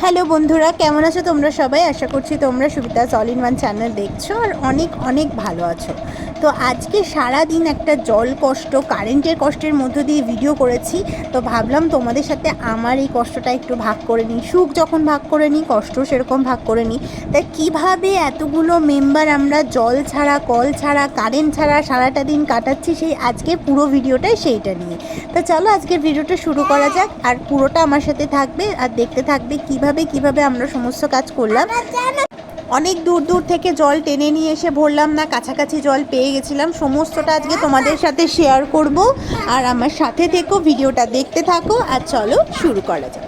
Hello বন্ধুরা, কেমন আছো তোমরা সবাই? আশা করছি তোমরা সুবিতাস অল ইন ওয়ান চ্যানেল দেখছো আর অনেক অনেক ভালো আছো। তো আজকে সারা দিন একটা জল কষ্ট, কারেন্টের কষ্টের মধ্য দিয়ে ভিডিও করেছি। তো ভাবলাম তোমাদের সাথে আমার এই কষ্টটা একটু ভাগ করে নিই। সুখ যখন ভাগ করে নিই, কষ্ট সেরকম ভাগ করে নিই। তাই কীভাবে এতগুলো মেম্বার আমরা জল ছাড়া, কল ছাড়া, কারেন্ট ছাড়া সারাটা দিন কাটাচ্ছি, সেই আজকে পুরো ভিডিওটাই সেইটা নিয়ে। তো চলো আজকের ভিডিওটা শুরু করা যাক, আর পুরোটা আমার সাথে থাকবে আর দেখতে থাকবে কিভাবে আমরা সমস্ত কাজ করলাম। অনেক দূর দূর থেকে জল টেনে নিয়ে এসে ভরলাম না, কাছাকাছি জল পেয়ে গেছিলাম। সমস্তটা আজকে তোমাদের সাথে শেয়ার করব, আর আমার সাথে থেকো, ভিডিওটা দেখতে থাকো। আর চলো শুরু করা যাক।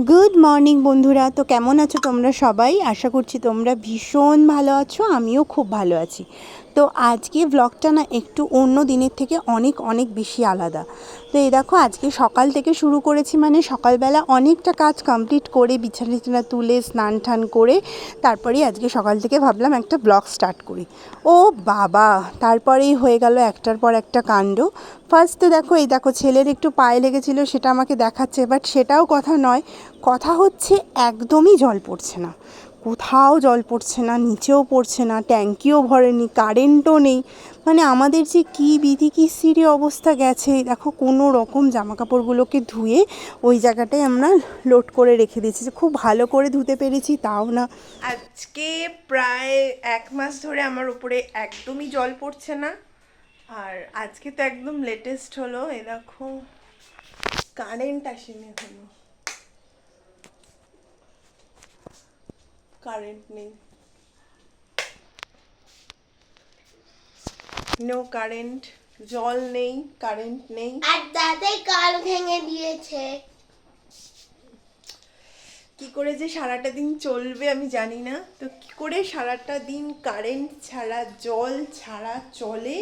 গুড মর্নিং বন্ধুরা, তো কেমন আছো তোমরা সবাই? আশা করছি তোমরা ভীষণ ভালো আছো, আমিও খুব ভালো আছি। তো আজকে ব্লগটা না একটু অন্য দিনের থেকে অনেক অনেক বেশি আলাদা। তো এই দেখো, আজকে সকাল থেকে শুরু করেছি, মানে সকালবেলা অনেকটা কাজ কমপ্লিট করে বিছানা টিছানা তুলে স্নান টান করে তারপরেই আজকে সকাল থেকে ভাবলাম একটা ব্লগ স্টার্ট করি। ও বাবা, তারপরেই হয়ে গেল একটার পর একটা কাণ্ড। ফার্স্ট তো দেখো, এই দেখো ছেলের একটু পায়ে লেগেছিলো, সেটা আমাকে দেখাচ্ছে, বাট সেটাও কথা নয়। কথা হচ্ছে একদমই জল পড়ছে না, কোথাও জল পড়ছে না, নিচেও পড়ছে না, ট্যাঙ্কিও ভরেনি, কারেন্টও নেই। মানে আমাদের যে কী বিধি কিসিরি অবস্থা গেছে। দেখো, কোনো রকম জামা কাপড়গুলোকে ধুয়ে ওই জায়গাটায় আমরা লোড করে রেখে দিয়েছি, যে খুব ভালো করে ধুতে পেরেছি তাও না। আজকে প্রায় 1 মাস ধরে আমার উপরে একদমই জল পড়ছে না। আর আজকে তো একদম লেটেস্ট হলো, এ দেখো কারেন্ট আসেনি, হলো কারেন্ট নেই, নো কারেন্ট, জল নেই, কারেন্ট নেই। আর দাদাই কাল ভেঙে দিয়েছে। কি করে যে সারাটা দিন চলবে আমি জানি না। তো কি করে সারাটা দিন কারেন্ট ছাড়া, জল ছাড়া চলে,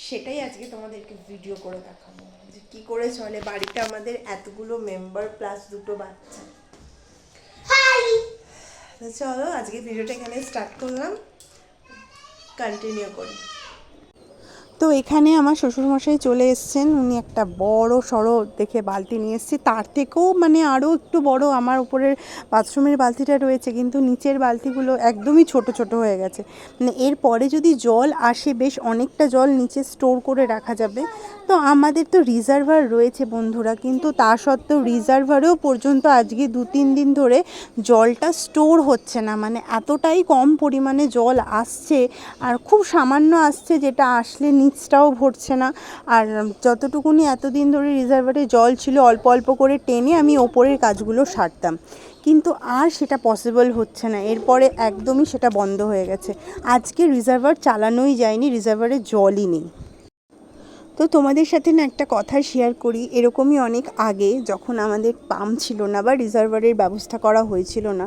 সেটাই আজকে তোমাদেরকে ভিডিও করে দেখাবো, যে কি করে চলে বাড়িটা আমাদের, এতগুলো মেম্বার প্লাস দুটো বাচ্চা। তো চলো আজকে ভিডিওটা এখানে স্টার্ট করলাম, কন্টিনিউ করি। তো এখানে আমার শ্বশুরমশাই চলে এসছেন, উনি একটা বড় সড়ো দেখে বালতি নিয়ে এসছে, তার থেকেও মানে আরও একটু বড় আমার উপরের বাথরুমের বালতিটা রয়েছে, কিন্তু নিচের বালতিগুলো একদমই ছোট ছোট হয়ে গেছে। মানে এরপরে যদি জল আসে, বেশ অনেকটা জল নিচে স্টোর করে রাখা যাবে। তো আমাদের তো রিজার্ভার রয়েছে বন্ধুরা, কিন্তু তা সত্ত্বেও রিজার্ভারেও পর্যন্ত আজকে 2-3 দিন ধরে জলটা স্টোর হচ্ছে না। মানে এতটাই কম পরিমাণে জল আসছে, আর খুব সামান্য আসছে, যেটা আসলে নিচটাও ভরছে না। আর যতটুকুনি এতদিন ধরে রিজার্ভারে জল ছিল, অল্প অল্প করে টেনে আমি ওপরের কাজগুলো সারতাম, কিন্তু আর সেটা পসিবল হচ্ছে না। এরপরে একদমই সেটা বন্ধ হয়ে গেছে। আজকে রিজার্ভার চালানোই যায়নি, রিজার্ভারে জলই নেই। তো তোমাদের সাথে না একটা কথা শেয়ার করি। এরকমই অনেক আগে, যখন আমাদের পাম্প ছিল না বা রিজার্ভারের ব্যবস্থা করা হয়েছিল না,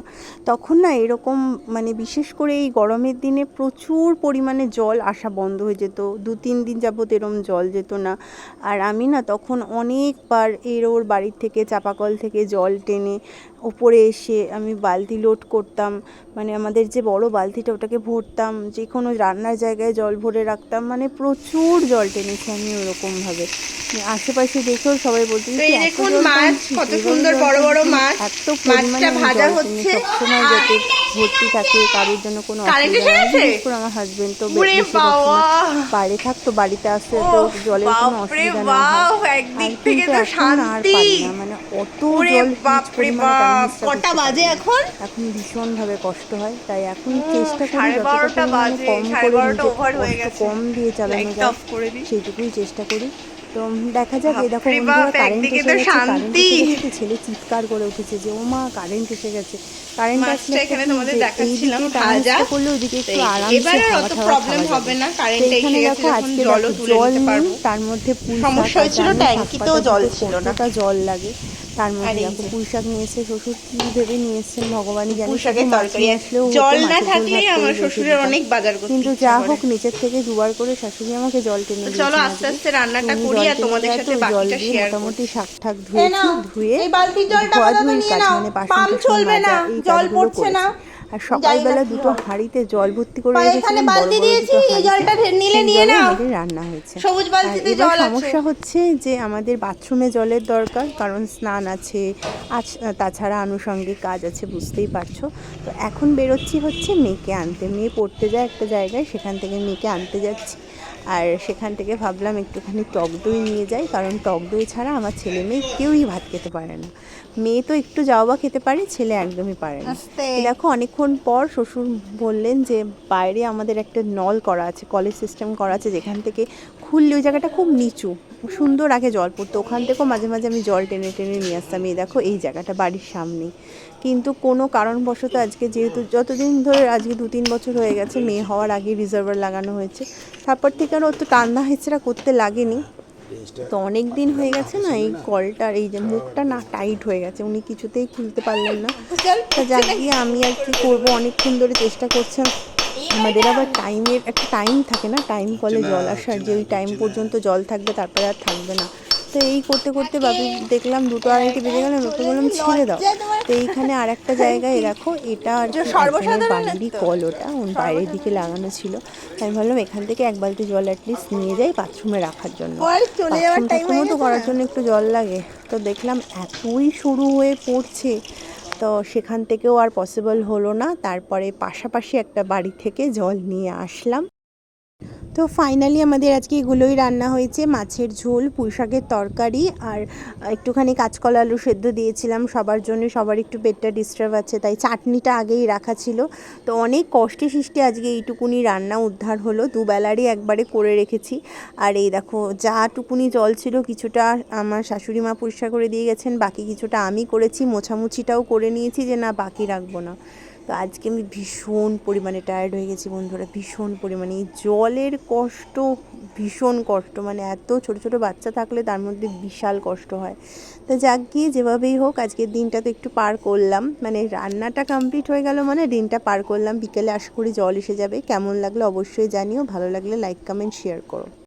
তখন না এরকম মানে বিশেষ করে এই গরমের দিনে প্রচুর পরিমাণে জল আসা বন্ধ হয়ে যেত। 2-3 দিন যাবত এরম জল যেত না। আর আমি না তখন অনেকবার ওর বাড়ির থেকে, চাপাকল থেকে জল টেনে ওপরে এসে আমি বালতি লোড করতাম। মানে আমাদের যে বড় বালতিটা, ওটাকে ভরতাম, যে কোনো রান্নার জায়গায় জল ভরে রাখতাম। মানে প্রচুর জল টেনেছি আমি ওরকমভাবে। আশেপাশে দেখেও সবাই বলতে, তো এই দেখুন মাছ, কত সুন্দর বড় বড় মাছ। এত পরিমাণে আমি ভাজা জল টেনি হচ্ছে। সবসময়, যাতে ভর্তি থাকে, কারোর জন্য কোনো কারেন্ট অসুবিধা এসে না হয়। গেছে? বিশেষ করে আমার হাজবেন্ড তো ওরে বেশিরভাগ বাবা, সময় বাইরে থাকতো, বাড়িতে আসতে তো জলের কোনো বাপরে অসুবিধা না হয়। বাপ, আর একদিক থেকে কিন্তু তো এখন আর শান্তি। পারি না, মানে অত ওরে জল হিউজ বাপরে পরিমাণে টানা বাপ, হেঁচড়া কটা করতে পারি বাজে না। এখন? এখন ভীষণভাবে কষ্ট হয়, তাই এখন চেষ্টা করি যতটা 12:30 পরিমাণে বাজে, কম করে 12:30 নিজেকে ওভার হয়ে কষ্ট গেছে। কম দিয়ে চালানো লাইটটা যায়, অফ করে দিই। সেইটুকুই চেষ্টা করি। তো দেখা যাক। এই দেখো বাপরে বন্ধুরা, বাপ, কারেন্ট একদিকে এসে তো গেছে। কারেন্ট শান্তি। এসে গেছে তো ছেলে চিৎকার করে উঠেছে যে ও মা, কারেন্ট এসে গেছে। কারেন্ট আসলে মাছটা একটা এখানে কি, তোমাদের যে দেখাচ্ছিলাম এইদিকে টানা ভাজা। হেঁচড়া করলে ওইদিকে তো একটু আরামসে এবার আর হাওয়া অত টাওয়া প্রবলেম খাওয়া হবে যাবে। না, তো কারেন্ট এখানে এসে গেছে দেখো, যখন আজকে জলও দেখো তুলে জল নিতে নেই, পারবো। তার মধ্যে পুঁই শাক। সমস্যা আর হয়েছিল জানো শাক ট্যাঙ্কিতেও পাতা জল ধুতে ছিল না। কতটা জল লাগে, তার আর মধ্যে এই দেখো যে পুঁই শাক নিয়ে এসে শ্বশুর কী ভেবে নিয়ে এসছেন ভগবানই জানে। পুঁই শুধু শাকের মাছ তরকারি, নিয়ে আর আসলেও হতো, জল না মাছের ঝোল থাকলেই ভাত করে আমার রেখে শ্বশুরের দিতাম। অনেক বাজার করতে কিন্তু ইচ্ছা যা করে। হোক, নিচের থেকে দুবার করে শাশুড়ি আমাকে জল টেনে তো চলো দিয়েছেন আস্তে আজকে। আস্তে রান্নাটা উনি করি জল আর টেনে তোমাদের দেয়, তো সাথে জল বাকিটা দিয়ে শেয়ার মোটামুটি করছি। শাক ঠাক এ ধুয়েছি, নাও, ধুয়ে এই বালতির জলটা আপাতত ধোয়াধুয়ির নিয়ে কাজ, নাও, মানে বাসন পাম্প টাসন চলবে না, মাজা, এই জল কাজগুলো পড়ছে না। করেছি। আর সকালবেলা দুটো হাঁড়িতে জল ভর্তি করে রেখেছিলাম, বড় বড় দুটো হাঁড়িতে। সেই জলে আমাদের রান্না হয়েছে। আর এবার সমস্যা হচ্ছে যে আমাদের বাথরুমে জলের দরকার, কারণ স্নান আছে, তাছাড়া আনুষঙ্গিক কাজ আছে, বুঝতেই পারছো। তো এখন বেরোচ্ছি হচ্ছে মেয়েকে আনতে। মেয়ে পড়তে যায় একটা জায়গায়, সেখান থেকে মেয়েকে আনতে যাচ্ছি। আর সেখান থেকে ভাবলাম একটুখানি টক দই নিয়ে যাই, কারণ টক দই ছাড়া আমার ছেলে মেয়ে কেউই ভাত খেতে পারে না। মেয়ে তো একটু যাও বা খেতে পারে, ছেলে একদমই পারে না। দেখো অনেকক্ষণ পর শ্বশুর বললেন যে বাইরে আমাদের একটা নল করা আছে, কলের সিস্টেম করা আছে, যেখান থেকে খুললে ওই জায়গাটা খুব নিচু, সুন্দর আগে জল পড়তো, ওখান থেকেও মাঝে মাঝে আমি জল টেনে টেনে নিয়ে আসতাম। এই দেখো এই জায়গাটা বাড়ির সামনেই। কিন্তু কোনো কারণবশত আজকে, যেহেতু যতদিন ধরে, আজকে 2-3 বছর হয়ে গেছে, মেয়ে হওয়ার আগে রিজার্ভার লাগানো হয়েছে, তারপর থেকে আর অত টান্না হেঁচড়া করতে লাগেনি। তো অনেক দিন হয়ে গেছে না, এই কলটার এই যে মুখটা না টাইট হয়ে গেছে, উনি কিছুতেই খুলতে পারলেন না। তা যাক গিয়ে আমি আর কি করবো, অনেকক্ষণ ধরে চেষ্টা করছি। আমাদের আবার টাইমের একটা টাইম থাকে না, টাইম কলে জল আসার, যে ওই টাইম পর্যন্ত জল থাকবে, তারপরে আর থাকবে না। তো এই করতে করতে বাবু দেখলাম 2-2:30 বেজে গেল, ওকে বললাম ছেড়ে দাও। তো এইখানে আর একটা জায়গায় দেখো, এটা আর কি বাড়িরই কল, ওটা বাইরের দিকে লাগানো ছিল। আমি ভাবলাম এখান থেকে 1 বালতি জল অ্যাটলিস্ট নিয়ে যাই বাথরুমে রাখার জন্য, বাথরুম ঠাকুমও তো করার জন্য একটু জল লাগে। তো দেখলাম এতই শুরু হয়ে পড়ছে, তো সেখান থেকেও আর পসিবল হলো না। তারপরে পাশাপাশি একটা বাড়ি থেকে জল নিয়ে আসলাম। তো ফাইনালি আমাদের আজকে এগুলোই রান্না হয়েছে, মাছের ঝোল, পুঁই শাকের তরকারি, আর একটুখানি কাঁচকলা আলু সেদ্ধ দিয়েছিলাম সবার জন্য। সবার একটু পেটটা ডিস্টার্ব আছে, তাই চাটনিটা আগেই রাখা ছিল। তো অনেক কষ্টে সৃষ্টি আজকে এইটুকুনি রান্না উদ্ধার হলো, দুবেলারই একবারে করে রেখেছি। আর এই দেখো যাটুকুনি জল ছিল, কিছুটা আমার শাশুড়ি মা পরিষ্কার করে দিয়ে গেছেন, বাকি কিছুটা আমি করেছি, মোছামুছিটাও করে নিয়েছি যে না বাকি রাখবো না। তো আজকে আমি ভীষণ পরিমাণে টায়ার্ড হয়ে গেছি বন্ধুরা, ভীষণ পরিমাণে। এই জলের কষ্ট, ভীষণ কষ্ট, মানে এত ছোট ছোট বাচ্চা থাকলে তার মধ্যে বিশাল কষ্ট হয়। তো যাক গিয়ে যেভাবেই হোক আজকের দিনটা তো একটু পার করলাম, মানে রান্নাটা কমপ্লিট হয়ে গেল, মানে দিনটা পার করলাম। বিকেলে আশা করি জল এসে যাবে। কেমন লাগলো অবশ্যই জানিও, ভালো লাগলে লাইক কমেন্ট শেয়ার করো।